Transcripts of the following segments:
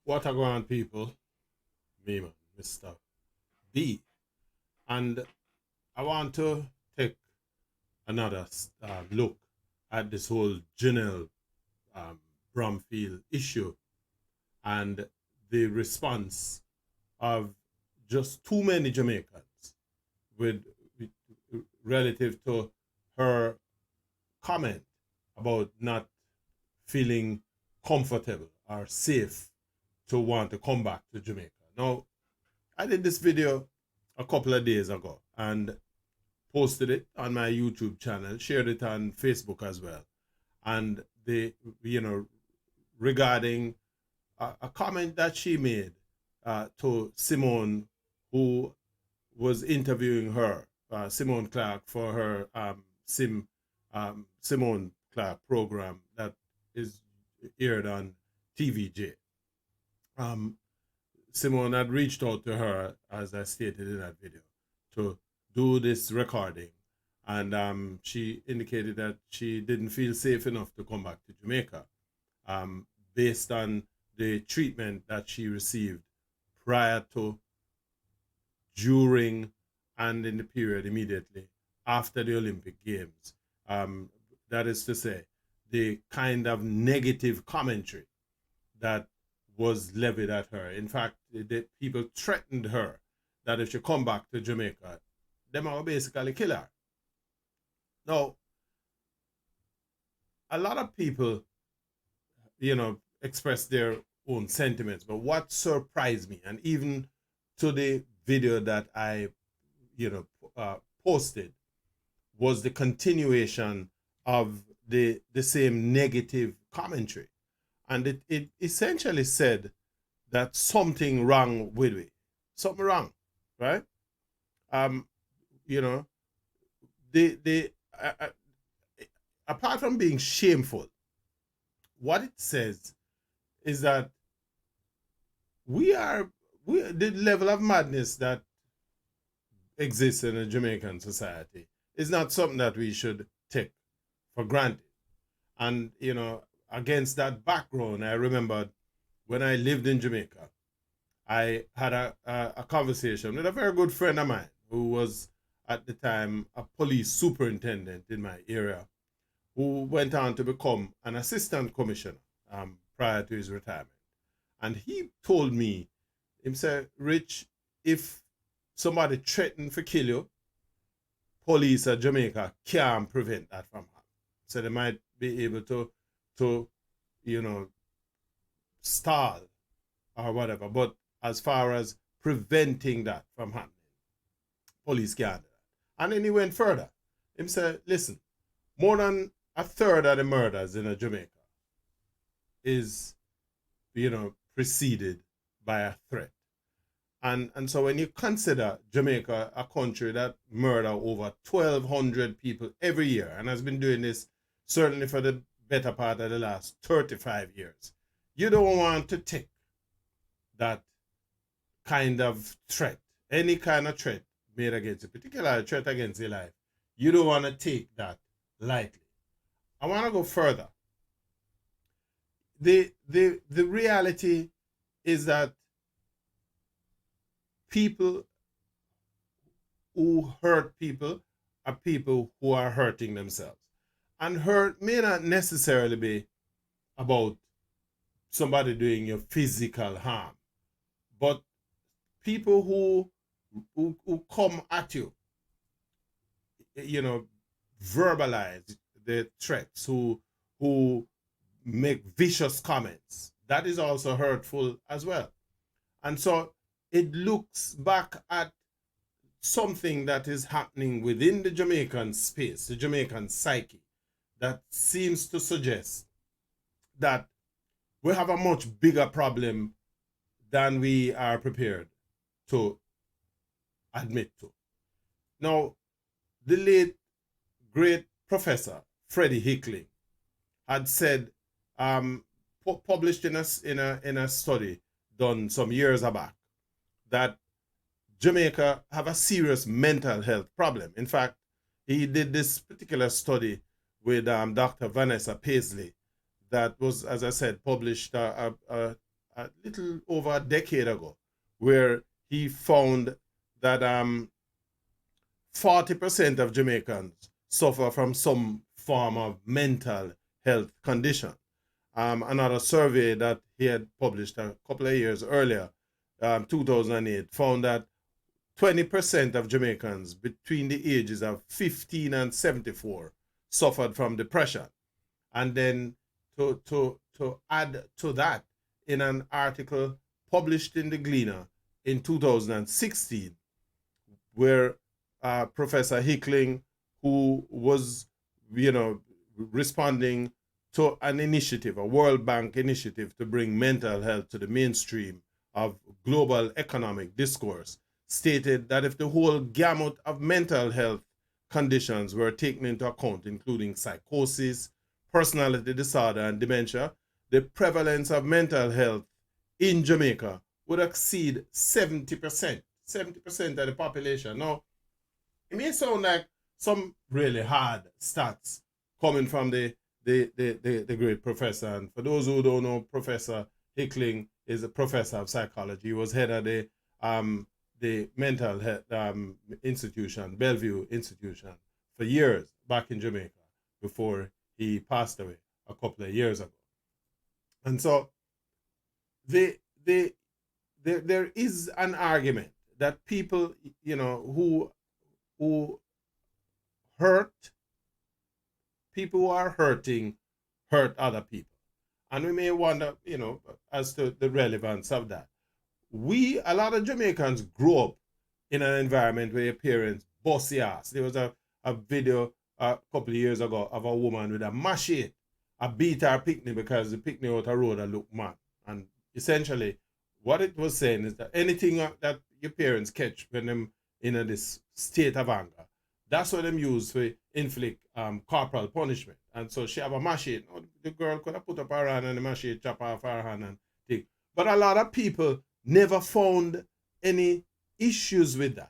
What a going on, people? Me, man, Mr. B. And I want to take another look at this whole Janelle um, Bromfield issue and the response of just too many Jamaicans with relative to her comment about not feeling comfortable or safe to want to come back to Jamaica. Now, I did this video a couple of days ago and posted it on my YouTube channel, shared it on Facebook as well. And regarding a comment that she made to Simone, who was interviewing her, Simone Clark, for her Simone Clark program that is aired on TVJ. Simone had reached out to her, as I stated in that video, to do this recording. And she indicated that she didn't feel safe enough to come back to Jamaica based on the treatment that she received prior to, during, and in the period immediately after the Olympic Games. That is to say, the kind of negative commentary that was levied at her. In fact, the people threatened her that if she come back to Jamaica, they might basically kill her. Now, a lot of people, express their own sentiments, but what surprised me, and even to the video that I, posted, was the continuation of the same negative commentary. And it essentially said that something wrong with it. Something wrong, right? The apart from being shameful, what it says is that the level of madness that exists in a Jamaican society is not something that we should take for granted. And, against that background, I remembered when I lived in Jamaica, I had a conversation with a very good friend of mine who was at the time a police superintendent in my area, who went on to become an assistant commissioner prior to his retirement. And he told me, he said, Rich, if somebody threatened to kill you, police at Jamaica can't prevent that from happening. So they might be able to stall or whatever. But as far as preventing that from happening, police can't do that. And then he went further. He said, listen, more than a third of the murders in Jamaica is, preceded by a threat. And so when you consider Jamaica a country that murder over 1,200 people every year, and has been doing this certainly for the better part of the last 35 years, you don't want to take that kind of threat, any kind of threat made against you, particularly a threat against your life. You don't want to take that lightly. I want to go further. The reality is that people who hurt people are people who are hurting themselves. And hurt may not necessarily be about somebody doing you physical harm, but people who come at you, verbalize the threats, who make vicious comments, that is also hurtful as well. And so it looks back at something that is happening within the Jamaican space, the Jamaican psyche, that seems to suggest that we have a much bigger problem than we are prepared to admit to. Now, the late, great Professor Freddie Hickling had said, published in a study done some years back, that Jamaica have a serious mental health problem. In fact, he did this particular study with Dr. Vanessa Paisley that was, as I said, published a a little over a decade ago, where he found that 40% of Jamaicans suffer from some form of mental health condition. Another survey that he had published a couple of years earlier, 2008, found that 20% of Jamaicans between the ages of 15 and 74 suffered from depression. And then to add to that, in an article published in the Gleaner in 2016, where Professor Hickling, who was, responding to an initiative, a World Bank initiative to bring mental health to the mainstream of global economic discourse, stated that if the whole gamut of mental health conditions were taken into account, including psychosis, personality disorder, and dementia, the prevalence of mental health in Jamaica would exceed 70%. 70% of the population. Now, it may sound like some really hard stats coming from the great professor. And for those who don't know, Professor Hickling is a professor of psychology. He was head of the mental health institution, Bellevue Institution, for years back in Jamaica before he passed away a couple of years ago. And so there is an argument that people, who hurt, people who are hurting, hurt other people. And we may wonder, as to the relevance of that. A lot of Jamaicans grew up in an environment where your parents bust your ass. There was a video a couple of years ago of a woman with a machete. I beat her picnic because the picnic out the road looked mad. And essentially, what it was saying is that anything that your parents catch when them in this state of anger, that's what them use to inflict corporal punishment. And so she have a machete. The girl could have put up her hand and the machete chop off her hand and thing. But a lot of people never found any issues with that.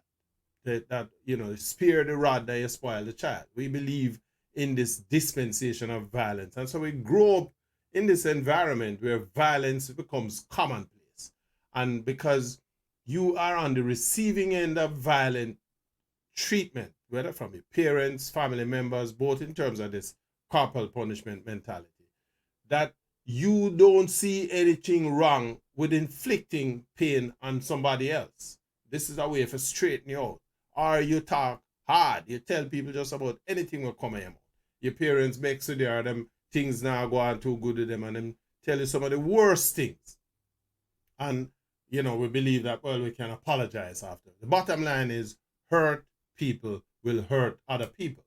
That spare the rod that you spoil the child. We believe in this dispensation of violence. And so we grow up in this environment where violence becomes commonplace. And because you are on the receiving end of violent treatment, whether from your parents, family members, both in terms of this corporal punishment mentality, that you don't see anything wrong with inflicting pain on somebody else. This is a way for straighten you out. Or you talk hard. You tell people just about anything will come out. Your parents make so there are them things now go on too good with them and them tell you some of the worst things. And, we believe that, well, we can apologize after. The bottom line is hurt people will hurt other people.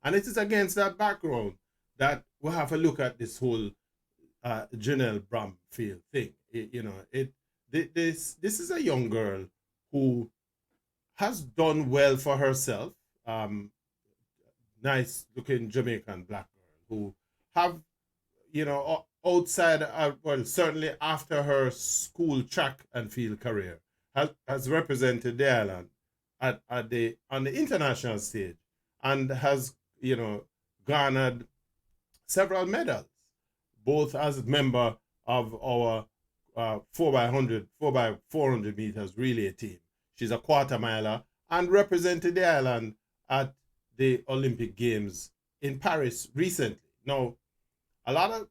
And it is against that background that we have to look at this whole Junelle Bromfield thing. This is a young girl who has done well for herself. Nice looking Jamaican black girl who have, outside, certainly after her school track and field career, has represented the island on the international stage and has, garnered several medals, both as a member of our 4x400 meters relay team. She's a quarter miler and represented the island at the Olympic Games in Paris recently. Now, a lot of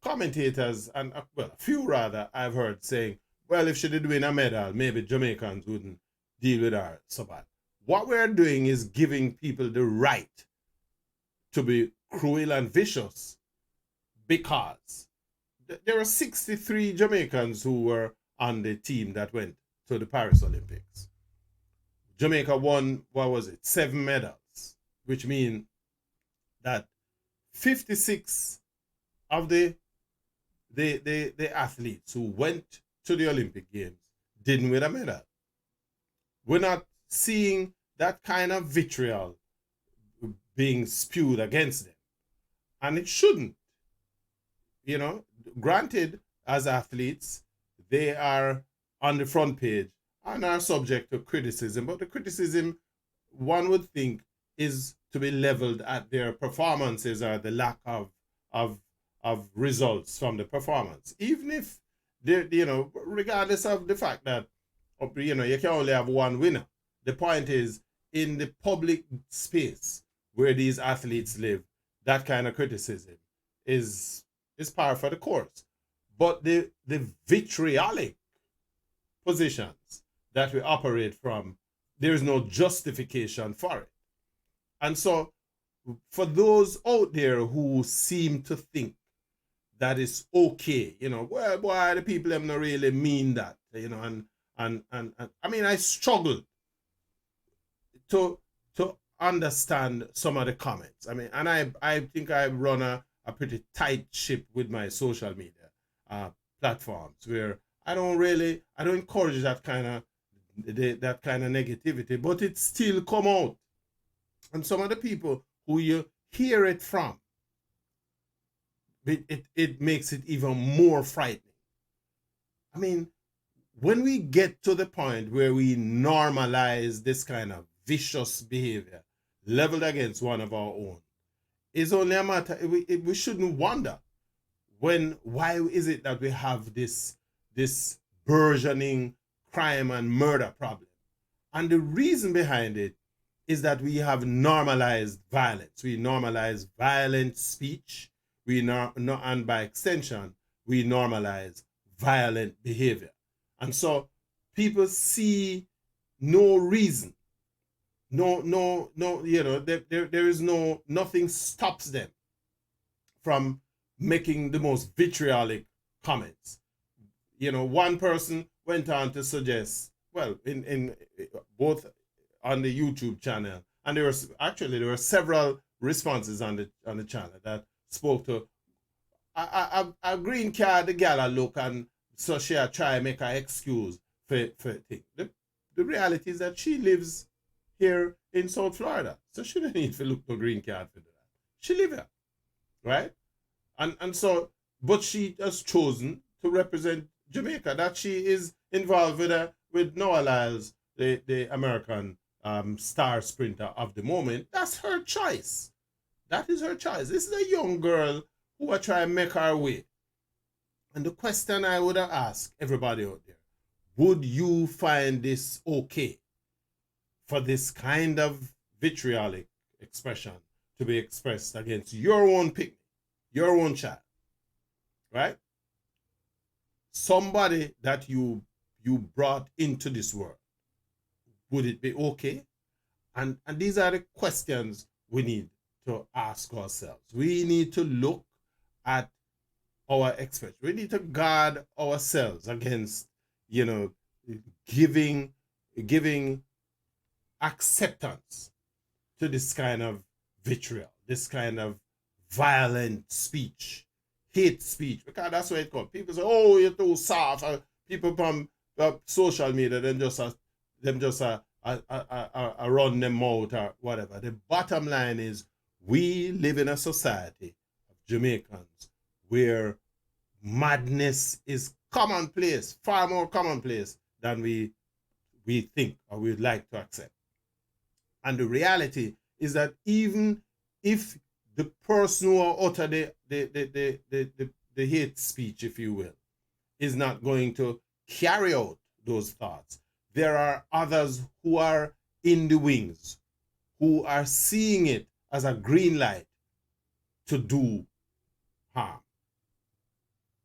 commentators, and a few rather, I've heard saying, well, if she did win a medal, maybe Jamaicans wouldn't deal with her so bad. What we're doing is giving people the right to be cruel and vicious because there are 63 Jamaicans who were on the team that went to the Paris Olympics. Jamaica won, 7 medals, which means that 56 of the athletes who went to the Olympic Games didn't win a medal. We're not seeing that kind of vitriol being spewed against them. And it shouldn't. Granted, as athletes, they are on the front page and are subject to criticism. But the criticism, one would think, is to be leveled at their performances or the lack of results from the performance. Even if you know, regardless of the fact that, you know, you can only have one winner. The point is, in the public space where these athletes live, that kind of criticism is par for the course. But the vitriolic positions that we operate from, there is no justification for it. And so, for those out there who seem to think that it's okay, you know, well, boy, the people have not really mean that, you know, and I mean, I struggle to understand some of the comments. I mean, and I think I run a pretty tight ship with my social media platforms, where I don't encourage that kind of negativity, but it still come out. And some of the people who you hear it from, it makes it even more frightening. I mean, when we get to the point where we normalize this kind of vicious behavior leveled against one of our own, it's only a matter, we shouldn't wonder why is it that we have this burgeoning crime and murder problem. And the reason behind it is that we have normalized violence. We normalize violent speech. And by extension, we normalize violent behavior. And so people see no reason, no, you know, there is nothing stops them from making the most vitriolic comments. You know, one person went on to suggest, well, in both on the YouTube channel, and there were several responses on the channel that spoke to a green card the gal look, and so she try make her excuse for thing. The reality is that she lives here in South Florida, so she don't need to look for green card for that. She live here, right? And so, but she has chosen to represent Jamaica. That she is involved with Noah Lyles, the American star sprinter of the moment. That's her choice. That is her choice. This is a young girl who are trying to make her way. And the question I would ask everybody out there, would you find this okay for this kind of vitriolic expression to be expressed against your own picnic, your own child, right? Somebody that you brought into this world. Would it be okay? And these are the questions we need to ask ourselves. We need to look at our experts. We need to guard ourselves against, you know, giving acceptance to this kind of vitriol, this kind of violent speech, hate speech, because that's what it comes. People say, "Oh, you're too soft." People from social media, them just run them out or whatever. The bottom line is, we live in a society of Jamaicans where madness is commonplace, far more commonplace than we think or we'd like to accept. And the reality is that even if the person who utter the hate speech, if you will, is not going to carry out those thoughts, there are others who are in the wings, who are seeing it as a green light to do harm.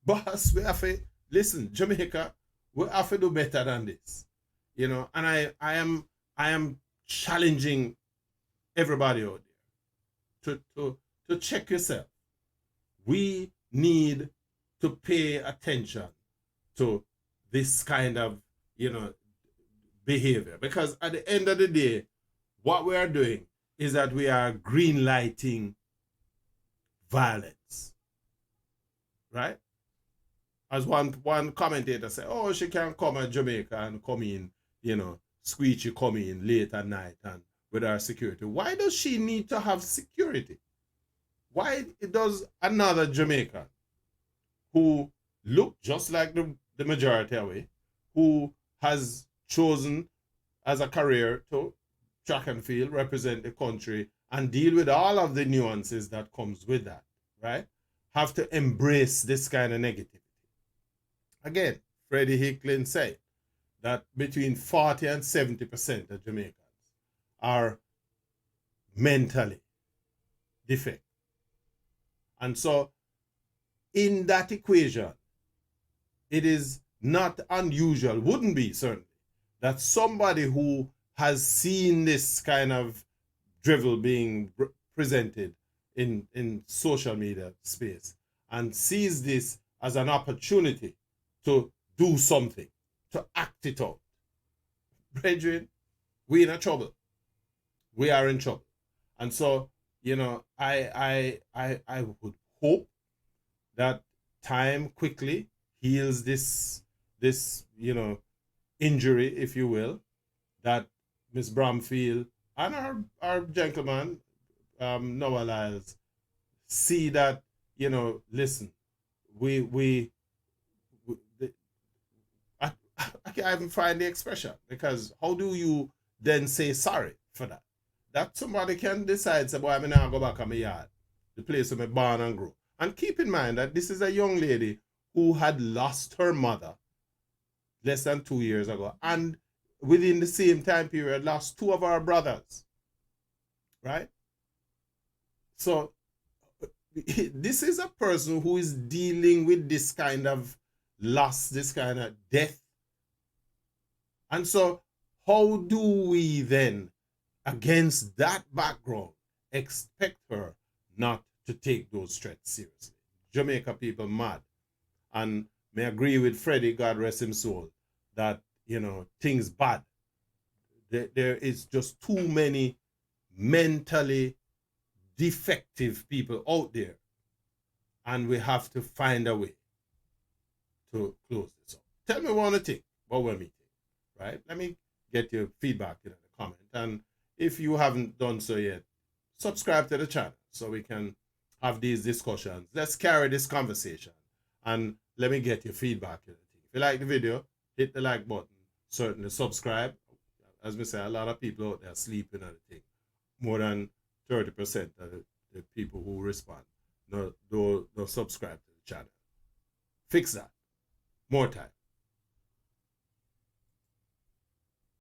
But we have to, listen, Jamaica, we have to do better than this. You know, and I am challenging everybody out there to check yourself. We need to pay attention to this kind of, you know, behavior, because at the end of the day, what we are doing is that we are green lighting violence, right? As one commentator said, "Oh, she can come at Jamaica and come in, you know, Squeegee come in late at night and with our security." Why does she need to have security? Why does another Jamaican who look just like the majority away, who has chosen as a career to track and field, represent the country, and deal with all of the nuances that comes with that, right, have to embrace this kind of negativity? again, Freddie Hicklin said that between 40 and 70% of Jamaicans are mentally defect. And so in that equation, it is not unusual, wouldn't be certainly, that somebody who has seen this kind of drivel being presented in social media space and sees this as an opportunity to do something, to act it out. Brethren, we're in trouble. We are in trouble. And so, I would hope that time quickly heals this injury, if you will, that Miss Bromfield and our gentleman, Noah Lyles, see that, listen, I can't even find the expression, because how do you then say sorry for that? That somebody can decide, say, boy, I'm now go back on my yard, the place where I born and grew. And keep in mind that this is a young lady who had lost her mother less than 2 years ago, and within the same time period lost two of our brothers, right? So this is a person who is dealing with this kind of loss, this kind of death. And so how do we then, against that background, expect her not to take those threats seriously? Jamaica people mad. And may agree with Freddie, God rest his soul, that, things bad. There is just too many mentally defective people out there. And we have to find a way to close this up. Tell me what you think about what we think, right? Let me get your feedback in the comment. And if you haven't done so yet, subscribe to the channel so we can have these discussions. Let's carry this conversation. And let me get your feedback. If you like the video, hit the like button. Certainly subscribe. As we say, a lot of people out there sleeping on the thing. More than 30% of the people who respond don't subscribe to the channel. Fix that. More time.